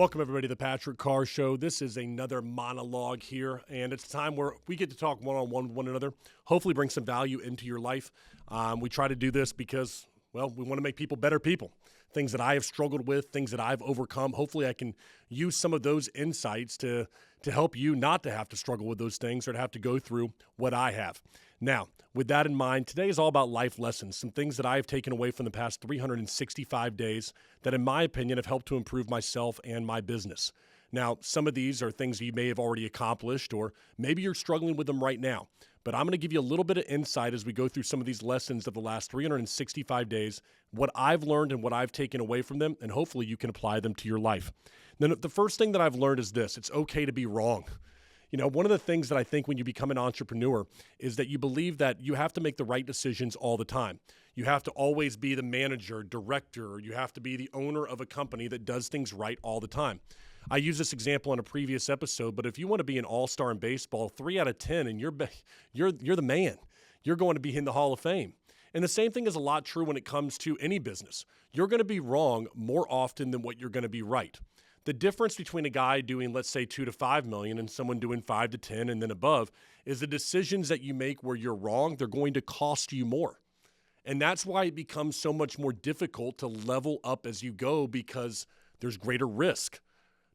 Welcome, everybody, to the Patrick Carr Show. This is another monologue here, and it's a time where we get to talk one-on-one with one another, hopefully bring some value into your life. We try to do this because, well, we want to make people better people. Things that I have struggled with, things that I've overcome. Hopefully I can use some of those insights to help you not to have to struggle with those things or to have to go through what I have. Now, with that in mind, today is all about life lessons, some things that I have taken away from the past 365 days that, in my opinion, have helped to improve myself and my business. Now, some of these are things you may have already accomplished, or maybe you're struggling with them right now. But I'm going to give you a little bit of insight as we go through some of these lessons of the last 365 days, what I've learned and what I've taken away from them, and hopefully you can apply them to your life. Then the first thing that I've learned is this: it's okay to be wrong. You know, one of the things that I think when you become an entrepreneur is that you believe that you have to make the right decisions all the time. You have to always be the manager, director, or you have to be the owner of a company that does things right all the time. I used this example in a previous episode, but if you want to be an all-star in baseball, 3 out of 10, and you're the man, you're going to be in the Hall of Fame. And the same thing is a lot true when it comes to any business. You're going to be wrong more often than what you're going to be right. The difference between a guy doing, let's say, 2 to 5 million and someone doing 5 to 10 and then above is the decisions that you make where you're wrong, they're going to cost you more. And that's why it becomes so much more difficult to level up as you go, because there's greater risk.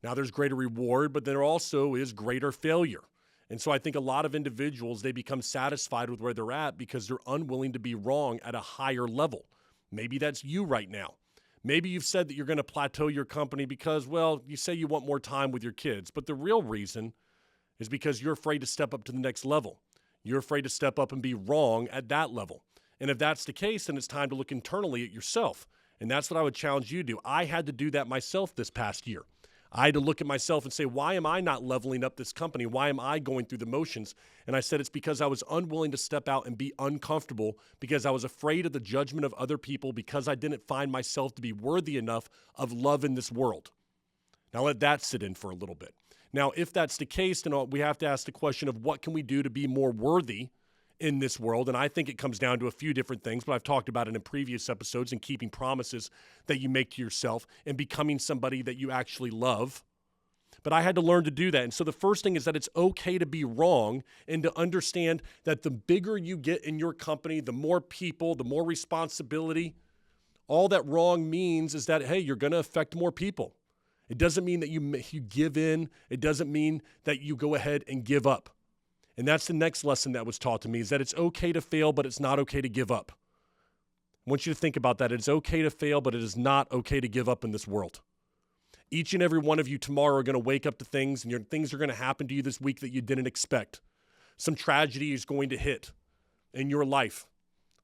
Now, there's greater reward, but there also is greater failure. And so I think a lot of individuals, they become satisfied with where they're at because they're unwilling to be wrong at a higher level. Maybe that's you right now. Maybe you've said that you're going to plateau your company because, well, you say you want more time with your kids. But the real reason is because you're afraid to step up to the next level. You're afraid to step up and be wrong at that level. And if that's the case, then it's time to look internally at yourself. And that's what I would challenge you to do. I had to do that myself this past year. I had to look at myself and say, why am I not leveling up this company? Why am I going through the motions? And I said, it's because I was unwilling to step out and be uncomfortable, because I was afraid of the judgment of other people, because I didn't find myself to be worthy enough of love in this world. Now let that sit in for a little bit. Now, if that's the case, then we have to ask the question of what can we do to be more worthy in this world. And I think it comes down to a few different things, but I've talked about it in previous episodes, and keeping promises that you make to yourself and becoming somebody that you actually love. But I had to learn to do that. And so the first thing is that it's okay to be wrong, and to understand that the bigger you get in your company, the more people, the more responsibility. All that wrong means is that, hey, you're going to affect more people. It doesn't mean that you give in. It doesn't mean that you go ahead and give up. And that's the next lesson that was taught to me, is that it's okay to fail, but it's not okay to give up. I want you to think about that. It's okay to fail, but it is not okay to give up in this world. Each and every one of you tomorrow are going to wake up to things, and things are going to happen to you this week that you didn't expect. Some tragedy is going to hit in your life.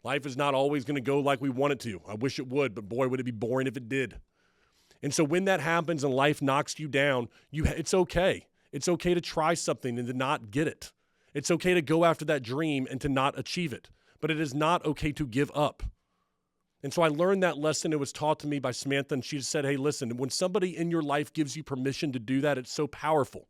Life is not always going to go like we want it to. I wish it would, but boy, would it be boring if it did. And so when that happens and life knocks you down, it's okay. It's okay to try something and to not get it. It's okay to go after that dream and to not achieve it, but it is not okay to give up. And so I learned that lesson. It was taught to me by Samantha, and she said, hey, listen, when somebody in your life gives you permission to do that, it's so powerful.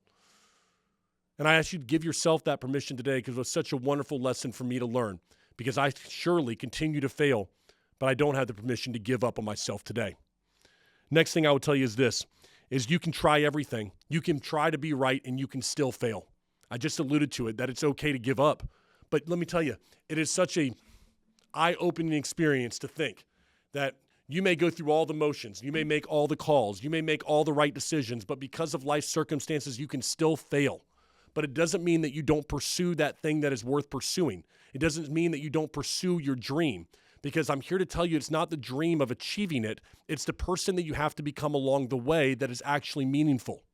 And I ask you to give yourself that permission today, because it was such a wonderful lesson for me to learn, because I surely continue to fail, but I don't have the permission to give up on myself today. Next thing I would tell you is this, is you can try everything. You can try to be right, and you can still fail. I just alluded to it, that it's okay to give up. But let me tell you, it is such a eye-opening experience to think that you may go through all the motions, you may make all the calls, you may make all the right decisions, but because of life circumstances, you can still fail. But it doesn't mean that you don't pursue that thing that is worth pursuing. It doesn't mean that you don't pursue your dream, because I'm here to tell you it's not the dream of achieving it, it's the person that you have to become along the way that is actually meaningful.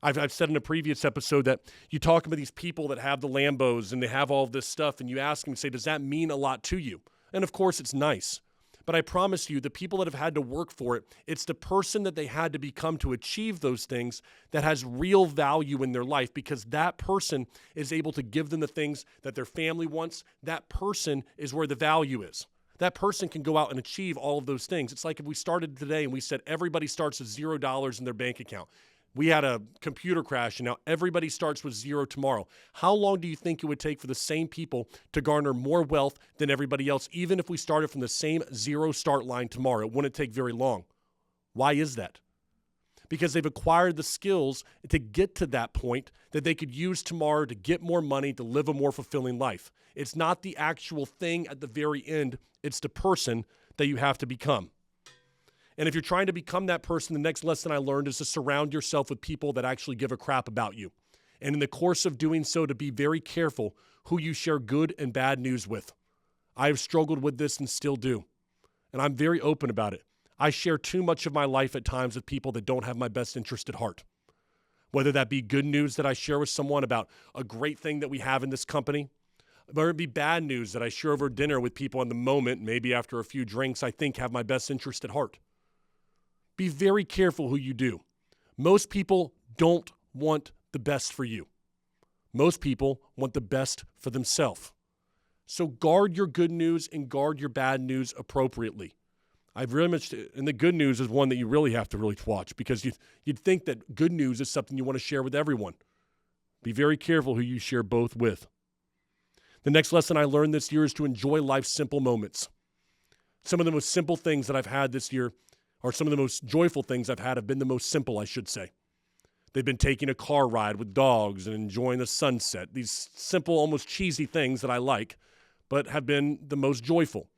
I've said in a previous episode that you talk about these people that have the Lambos and they have all of this stuff, and you ask them and say, does that mean a lot to you? And of course it's nice. But I promise you, the people that have had to work for it, it's the person that they had to become to achieve those things that has real value in their life, because that person is able to give them the things that their family wants. That person is where the value is. That person can go out and achieve all of those things. It's like if we started today and we said everybody starts with $0 in their bank account. We had a computer crash, and now everybody starts with zero tomorrow. How long do you think it would take for the same people to garner more wealth than everybody else, even if we started from the same zero start line tomorrow? It wouldn't take very long. Why is that? because they've acquired the skills to get to that point that they could use tomorrow to get more money, to live a more fulfilling life. It's not the actual thing at the very end. It's the person that you have to become. And if you're trying to become that person, the next lesson I learned is to surround yourself with people that actually give a crap about you. And in the course of doing so, to be very careful who you share good and bad news with. I have struggled with this and still do. And I'm very open about it. I share too much of my life at times with people that don't have my best interest at heart. Whether that be good news that I share with someone about a great thing that we have in this company, or it be bad news that I share over dinner with people in the moment, maybe after a few drinks, I think have my best interest at heart. Be very careful who you do. Most people don't want the best for you. Most people want the best for themselves. So guard your good news and guard your bad news appropriately. I've really much, and the good news is one that you really have to watch, because you'd think that good news is something you want to share with everyone. Be very careful who you share both with. The next lesson I learned this year is to enjoy life's simple moments. Some of the most simple things that I've had this year, or some of the most joyful things I've had, have been the most simple, I should say. They've been taking a car ride with dogs and enjoying the sunset. These simple, almost cheesy things that I like, but have been the most joyful.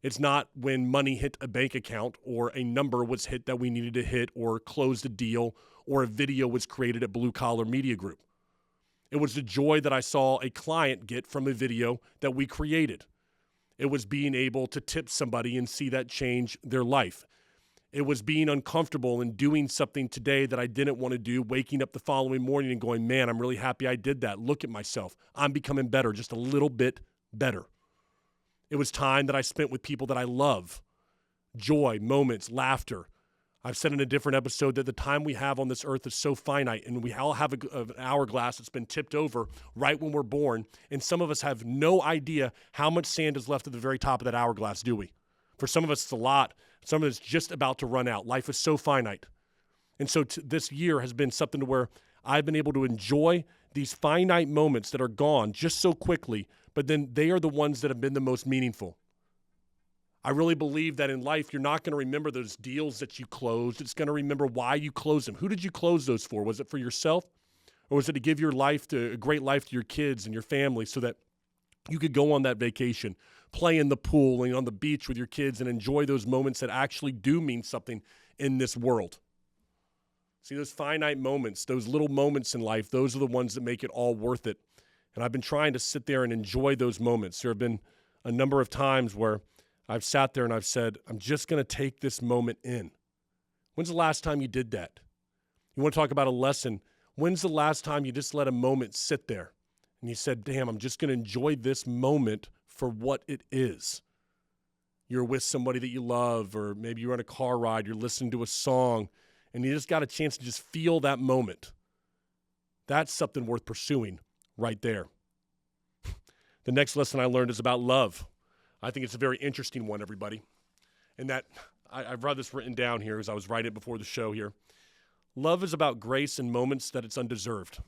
It's not when money hit a bank account or a number was hit that we needed to hit or closed a deal or a video was created at Blue Collar Media Group. It was the joy that I saw a client get from a video that we created. It was being able to tip somebody and see that change their life. It was being uncomfortable and doing something today that I didn't want to do, waking up the following morning and going, man, I'm really happy I did that. Look at myself. I'm becoming better, just a little bit better. It was time that I spent with people that I love. Joy, moments, laughter. I've said in a different episode that the time we have on this earth is so finite, and we all have an hourglass that's been tipped over right when we're born, and some of us have no idea how much sand is left at the very top of that hourglass, do we? For some of us, it's a lot. Some of it's just about to run out. Life is so finite. And so this year has been something to where I've been able to enjoy these finite moments that are gone just so quickly, but then they are the ones that have been the most meaningful. I really believe that in life, you're not going to remember those deals that you closed. It's going to remember why you closed them. Who did you close those for? Was it for yourself? Or was it to give your life a great life to your kids and your family so that you could go on that vacation, play in the pool and on the beach with your kids and enjoy those moments that actually do mean something in this world? See, those finite moments, those little moments in life, those are the ones that make it all worth it. And I've been trying to sit there and enjoy those moments. There have been a number of times where I've sat there and I've said, I'm just going to take this moment in. When's the last time you did that? You want to talk about a lesson? When's the last time you just let a moment sit there and you said, damn, I'm just going to enjoy this moment for what it is? You're with somebody that you love, or maybe you're on a car ride, you're listening to a song, and you just got a chance to just feel that moment. That's something worth pursuing right there. The next lesson I learned is about love. I think it's a very interesting one, everybody. And that I've read this written down here as I was writing it before the show here. Love is about grace in moments that it's undeserved.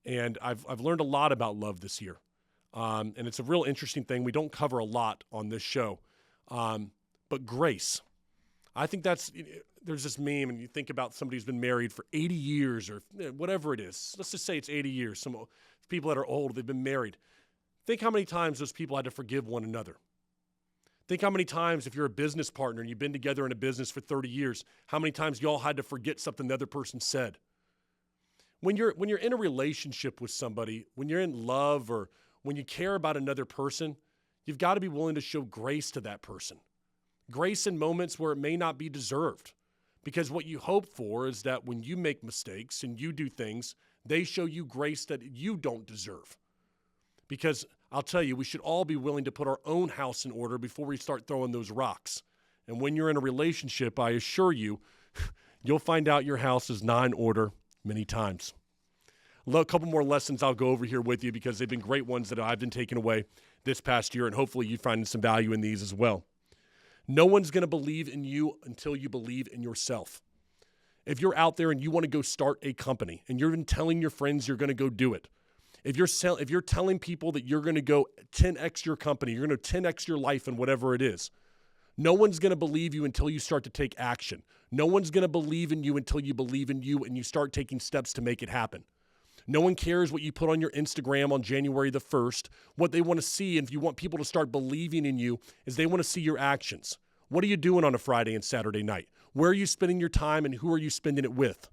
And I've learned a lot about love this year. And it's a real interesting thing. We don't cover a lot on this show. But grace. I think there's this meme, and you think about somebody who's been married for 80 years or whatever it is. Let's just say it's 80 years. Some people that are old, they've been married. Think how many times those people had to forgive one another. Think how many times, if you're a business partner and you've been together in a business for 30 years, how many times y'all had to forget something the other person said. When you're in a relationship with somebody, when you're in love or when you care about another person, you've got to be willing to show grace to that person. Grace in moments where it may not be deserved. Because what you hope for is that when you make mistakes and you do things, they show you grace that you don't deserve. Because I'll tell you, we should all be willing to put our own house in order before we start throwing those rocks. And when you're in a relationship, I assure you, you'll find out your house is not in order many times. A couple more lessons I'll go over here with you because they've been great ones that I've been taking away this past year, and hopefully you find some value in these as well. No one's going to believe in you until you believe in yourself. If you're out there and you want to go start a company and you're even telling your friends you're going to go do it, if you're telling people that you're going to go 10x your company, you're going to 10x your life and whatever it is, No one's going to believe you until you start to take action. No one's going to believe in you until you believe in you and you start taking steps to make it happen. No one cares what you put on your Instagram on January the 1st. What they want to see, and if you want people to start believing in you, is they want to see your actions. What are you doing on a Friday and Saturday night? Where are you spending your time and who are you spending it with?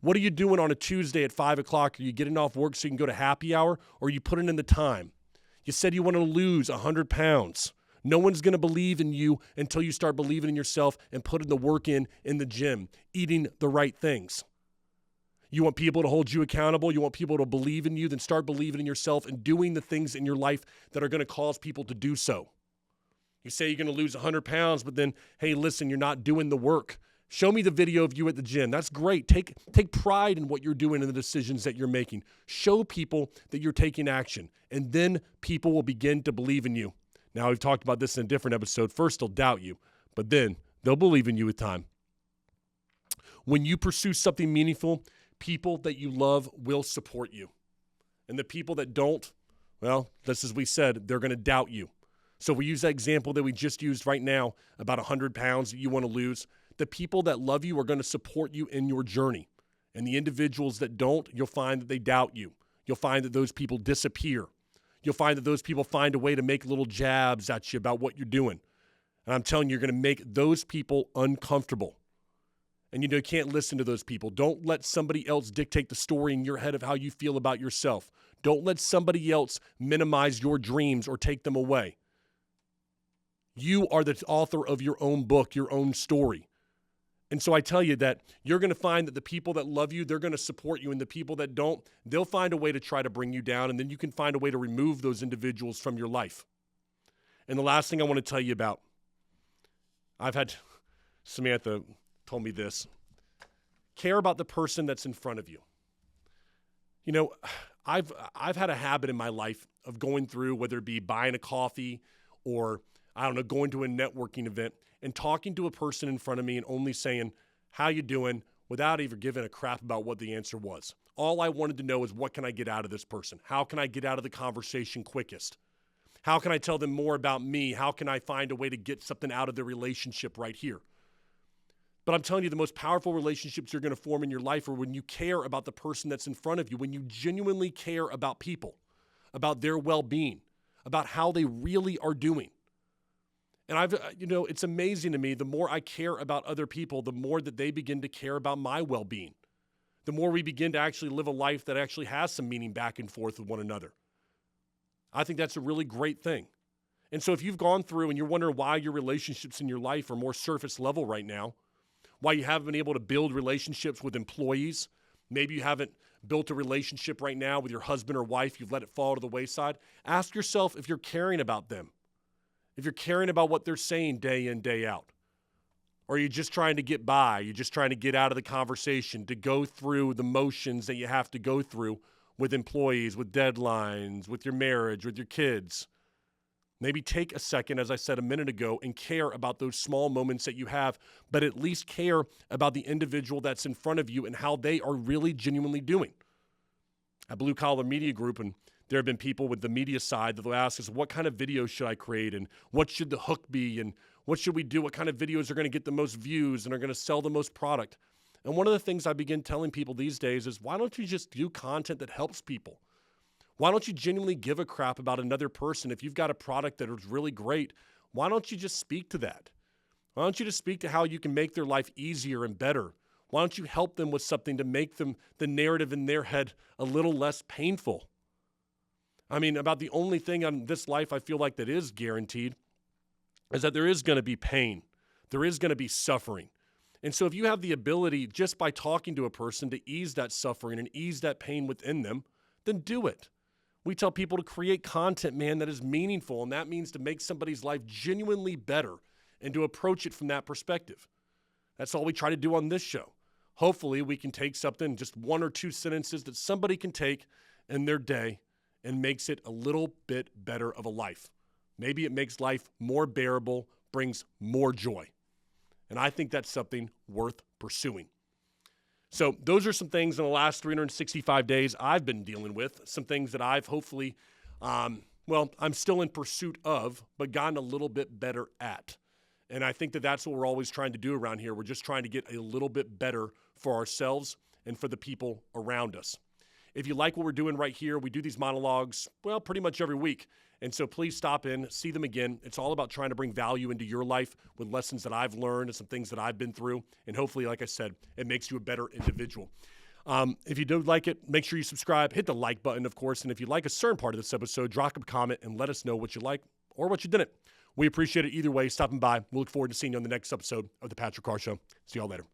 What are you doing on a Tuesday at 5 o'clock? Are you getting off work so you can go to happy hour, or are you putting in the time? You said you want to lose 100 pounds. No one's going to believe in you until you start believing in yourself and putting the work in the gym, eating the right things. You want people to hold you accountable. You want people to believe in you. Then start believing in yourself and doing the things in your life that are going to cause people to do so. You say you're going to lose 100 pounds, but then, hey, listen, you're not doing the work. Show me the video of you at the gym. That's great. Take pride in what you're doing and the decisions that you're making. Show people that you're taking action, and then people will begin to believe in you. Now, we've talked about this in a different episode. First, they'll doubt you, but then they'll believe in you with time. When you pursue something meaningful, people that you love will support you. And the people that don't, well, just as we said, they're going to doubt you. So we use that example that we just used right now about 100 pounds that you want to lose. The people that love you are going to support you in your journey. And the individuals that don't, you'll find that they doubt you. You'll find that those people disappear. You'll find that those people find a way to make little jabs at you about what you're doing. And I'm telling you, you're going to make those people uncomfortable. And you can't listen to those people. Don't let somebody else dictate the story in your head of how you feel about yourself. Don't let somebody else minimize your dreams or take them away. You are the author of your own book, your own story. And so I tell you that you're going to find that the people that love you, they're going to support you. And the people that don't, they'll find a way to try to bring you down. And then you can find a way to remove those individuals from your life. And the last thing I want to tell you about, I've had Samantha told me this. Care about the person that's in front of you. You know, I've had a habit in my life of going through, whether it be buying a coffee or, I don't know, going to a networking event and talking to a person in front of me and only saying, how you doing, without even giving a crap about what the answer was. All I wanted to know is, what can I get out of this person? How can I get out of the conversation quickest? How can I tell them more about me? How can I find a way to get something out of the relationship right here? But I'm telling you, the most powerful relationships you're going to form in your life are when you care about the person that's in front of you, when you genuinely care about people, about their well-being, about how they really are doing. And it's amazing to me, the more I care about other people, the more that they begin to care about my well-being. The more we begin to actually live a life that actually has some meaning back and forth with one another. I think that's a really great thing. And so if you've gone through and you're wondering why your relationships in your life are more surface level right now, why you haven't been able to build relationships with employees, maybe you haven't built a relationship right now with your husband or wife, you've let it fall to the wayside, ask yourself if you're caring about them, if you're caring about what they're saying day in, day out. Or are you just trying to get by? You're just trying to get out of the conversation, to go through the motions that you have to go through with employees, with deadlines, with your marriage, with your kids. Maybe take a second, as I said a minute ago, and care about those small moments that you have, but at least care about the individual that's in front of you and how they are really genuinely doing. At Blue Collar Media Group, and there have been people with the media side that will ask us, what kind of video should I create, and what should the hook be, and what should we do? What kind of videos are going to get the most views and are going to sell the most product? And one of the things I begin telling people these days is, why don't you just do content that helps people? Why don't you genuinely give a crap about another person? If you've got a product that is really great, why don't you just speak to that? Why don't you just speak to how you can make their life easier and better? Why don't you help them with something to make them, the narrative in their head, a little less painful? I mean, about the only thing on this life I feel like that is guaranteed is that there is going to be pain. There is going to be suffering. And so if you have the ability, just by talking to a person, to ease that suffering and ease that pain within them, then do it. We tell people to create content, man, that is meaningful, and that means to make somebody's life genuinely better and to approach it from that perspective. That's all we try to do on this show. Hopefully, we can take something, just one or two sentences that somebody can take in their day and makes it a little bit better of a life. Maybe it makes life more bearable, brings more joy. And I think that's something worth pursuing. So those are some things in the last 365 days I've been dealing with, some things that I've hopefully, I'm still in pursuit of, but gotten a little bit better at. And I think that that's what we're always trying to do around here. We're just trying to get a little bit better for ourselves and for the people around us. If you like what we're doing right here, we do these monologues, well, pretty much every week. And so please stop in, see them again. It's all about trying to bring value into your life with lessons that I've learned and some things that I've been through. And hopefully, like I said, it makes you a better individual. If you do like it, make sure you subscribe, hit the like button, of course. And if you like a certain part of this episode, drop a comment and let us know what you like or what you didn't. We appreciate it either way. Stopping by. We'll look forward to seeing you on the next episode of The Patrick Carr Show. See y'all later.